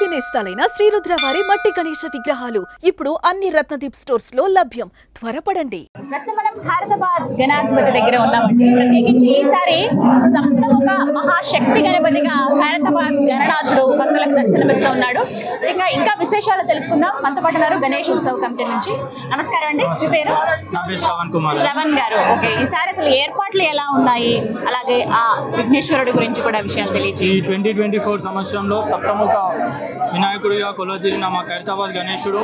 పూర్తి నేస్తాలైన శ్రీరుద్ర వారి మట్టి గణేశ విగ్రహాలు ఇప్పుడు అన్ని రత్నదీప్ స్టోర్స్ లో లభ్యం. త్వరపడండి. ప్రస్తుతం మనం ఖైరతాబాద్ గణాధిపతి దగ్గర ఉన్నామండి. ప్రత్యేకించి ఈసారి సప్తముఖ మహాశక్తి గణపతిగా ఖైరతాబాద్ గణనాథుడు భక్తులకు దర్శనమిస్తూ ఉన్నాడు. ఇంకా విశేషాలు తెలుసుకుందాం. మనతో పాటు ఉన్నారు గణేష్ ఉత్సవ కమిటీ నుంచి. నమస్కారం అండి, మీ పేరు? శ్రవణ్ గారు. ఓకే, ఈసారి అసలు ఏర్పాట్లు ఎలా ఉన్నాయి, అలాగే ఆ విఘ్నేశ్వరుడి గురించి కూడా విషయాలు తెలియజేయండి. ఈ 2024 సంవత్సరంలో సప్తముఖ వినాయకుడిగా కొలువుతీరిన మా ఖైరతాబాద్ గణేశుడు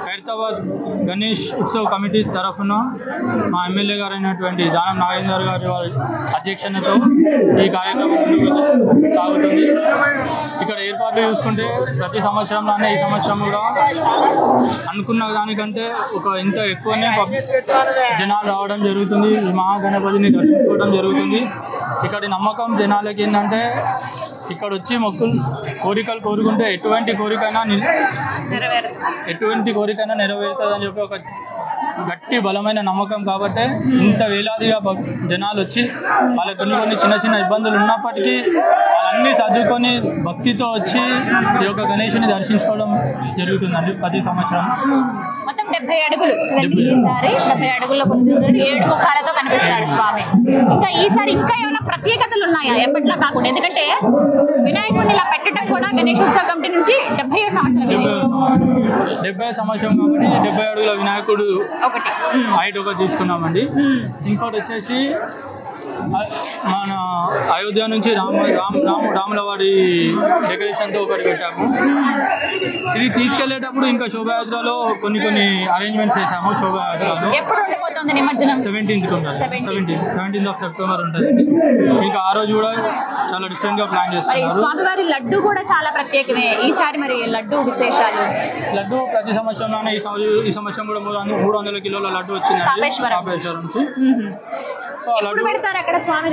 ఖైరతాబాద్ గణేష్ ఉత్సవ్ కమిటీ తరఫున మా ఎమ్మెల్యే గారు అయినటువంటి దానం నాగేందర్ గారి వారి అధ్యక్షతతో ఈ కార్యక్రమం ముందుకు సాగుతుంది. ఇక్కడ ఏర్పాట్లు చూసుకుంటే ప్రతి సంవత్సరంలోనే ఈ సంవత్సరం కూడా అనుకున్న దానికంటే ఇంత ఎక్కువనే జనాలు రావడం జరుగుతుంది. ఈ మహాగణపతిని దర్శించుకోవడం జరుగుతుంది. ఇక్కడి నమ్మకం జనాలకి ఏంటంటే ఇక్కడ వచ్చి కోరికలు కోరుకుంటే ఎటువంటి కోరికైనా నెరవేరుతుందని చెప్పి ఒక గట్టి బలమైన నమ్మకం. కాబట్టి ఇంత వేలాదిగా జనాలు వచ్చి వాళ్ళకి కొన్ని చిన్న ఇబ్బందులు ఉన్నప్పటికీ అన్నీ సర్దుకొని భక్తితో వచ్చి ఈ యొక్క గణేషుని దర్శించుకోవడం జరుగుతుందండి ప్రతి సంవత్సరం. మొత్తం 70 అడుగులు. ఈసారి 70 అడుగుల్లో 7 ముఖాలతో కనిపిస్తాడు స్వామి. ఇంకా ఈసారి ఇంకా ఏమైనా ప్రత్యేకతలు ఉన్నాయా ఎప్పటిలా కాకుండా? ఎందుకంటే వినాయకుడిని ఇలా పెట్టడం కూడా గణేష్ ఉత్సవ కమిటీ నుంచి 70వ సంవత్సరం. 70వ సంవత్సరం కాబట్టి 70 అడుగుల వినాయకుడు హైట్ ఒకటి తీసుకున్నామండి. ఇంకోటి వచ్చేసి మన అయోధ్య నుంచి రాములవాడి డెకరేషన్తో ఒకటి పెట్టాము. ఇది తీసుకెళ్లేటప్పుడు ఇంకా శోభాయాత్రలో కొన్ని అరేంజ్మెంట్స్ చేసాము. శోభాయాత్రలో 17th of September ఉంటుందండి. ఇంకా ఆ రోజు కూడా చాలా డిఫరెంట్ గా ప్లాన్ చేస్తున్నారు. స్వామివారి లడ్డు కూడా చాలా ప్రత్యేకమే. ఈసారి మరి లడ్డు విశేషాలు? లడ్డు ప్రతి సంవత్సరంలోనే ఈ సంవత్సరం కూడా 300 కిలోల లడ్డు వచ్చింది తాపేశ్వరం నుంచి. స్వామి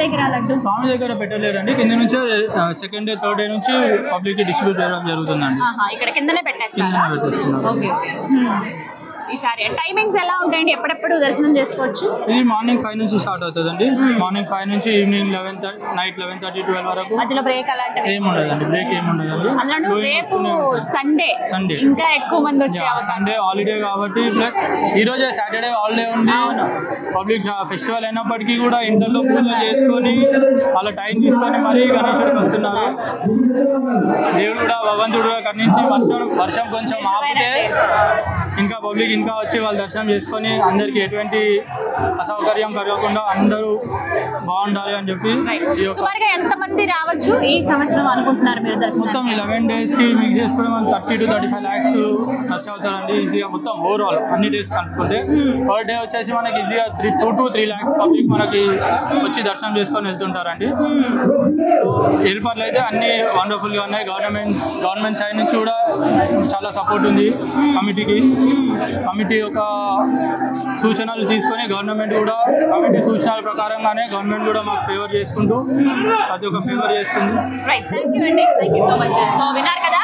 దగ్గర పెట్టలేరండి, కింద నుంచే సెకండ్ డే థర్డ్ డే నుంచి పబ్లిక్ కి డిస్ట్రిబ్యూట్ చేయడం జరుగుతుందండి. ఇక్కడ కిందనే పెట్టేస్తున్నారు. ఈసారి టైమింగ్స్ ఎలా ఉంటాయండి? ఎప్పుడెప్పుడు దర్శనం చేసుకోవచ్చు? ఇది మార్నింగ్ 5 నుంచి స్టార్ట్ అవుతుందండి. మార్నింగ్ 5 నుంచి ఈవినింగ్ 11 నైట్ 11:30 12 వరకు. మధ్యలో బ్రేక్ అలాంటివి ఏముండదండి, బ్రేక్ ఏముండదండి. సండే ఇంకా ఎక్కువ మంది వచ్చే సండే హాలిడే కాబట్టి, ప్లస్ ఈ రోజే సాటర్డే హాలిడే ఉంది. పబ్లిక్ ఫెస్టివల్ అయినప్పటికీ కూడా ఇంట్లో పూజ చేసుకొని వాళ్ళ టైం తీసుకొని మరీ గణేశుడికి వస్తున్నారు. దేవుడు కూడా భగవంతుడు కర్ణించి వర్షం కొంచెం ఆపితే ఇంకా పబ్లిక్ ఇంకా వచ్చి వాళ్ళు దర్శనం చేసుకొని అందరికి ఎటువంటి అసౌకర్యం కలగకుండా అందరూ బాగుండాలి అని చెప్పి. ఎంతమంది రావచ్చు ఈ సంవత్సరం అనుకుంటున్నారు మీరు? మొత్తం 11 days కి మిక్స్ చేసుకుని మనం 30 to 35 lakhs టచ్ అవుతారండి ఈజీగా. మొత్తం ఓవరాల్ అన్ని డేస్ కనుక్కుంటే పర్ డే వచ్చేసి మనకి ఈజీగా 2 to 3 lakhs పబ్లిక్ మనకి వచ్చి దర్శనం చేసుకొని వెళ్తుంటారండి. సో ఏర్పాట్లు అయితే అన్ని వండర్ఫుల్గా ఉన్నాయి. గవర్నమెంట్ సైడ్ నుంచి కూడా చాలా సపోర్ట్ ఉంది కమిటీకి. కమిటీ యొక్క సూచనలు తీసుకొని కమిటీ సూచనల ప్రకారంగానే గవర్నమెంట్ కూడా మాకు ఫేవర్ చేసుకుంటూ ప్రతి ఒక్క ఫేవర్ చేస్తుంది. సో విన్నారు కదా,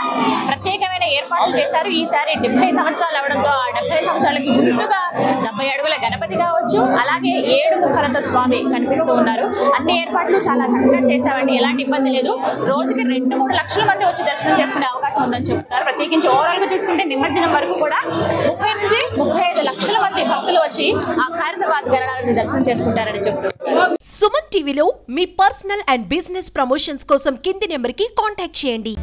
ప్రత్యేకమైన ఏర్పాట్లు చేశారు. ఈసారి 70 సంవత్సరాలు అవడంతో ఆ 70 సంవత్సరాలకి గుర్తుగా 70 అడుగుల గణపతి కావచ్చు, అలాగే 7 ముఖాలతో స్వామి కనిపిస్తూ ఉన్నారు. అన్ని ఏర్పాట్లు చాలా చక్కగా చేశామండి, ఎలాంటి ఇబ్బంది లేదు. రోజుకి 2-3 లక్షల మంది వచ్చి దర్శనం చేసుకునే అవకాశం ఉందని చెప్తున్నారు. ప్రత్యేకించి ఓవరాల్ గా చూసుకుంటే నిమజ్జనం వరకు కూడా 30 నుంచి 35 లక్షల మంది భక్తులు వచ్చి ఆ ఖైరతాబాద్ గణనాథుడిని దర్శనం చేసుకుంటారని చెప్తున్నారు. సుమన్ టీవీలో మీ పర్సనల్ అండ్ బిజినెస్ ప్రమోషన్స్ కోసం కింది నెంబర్కి కాంటాక్ట్ చేయండి.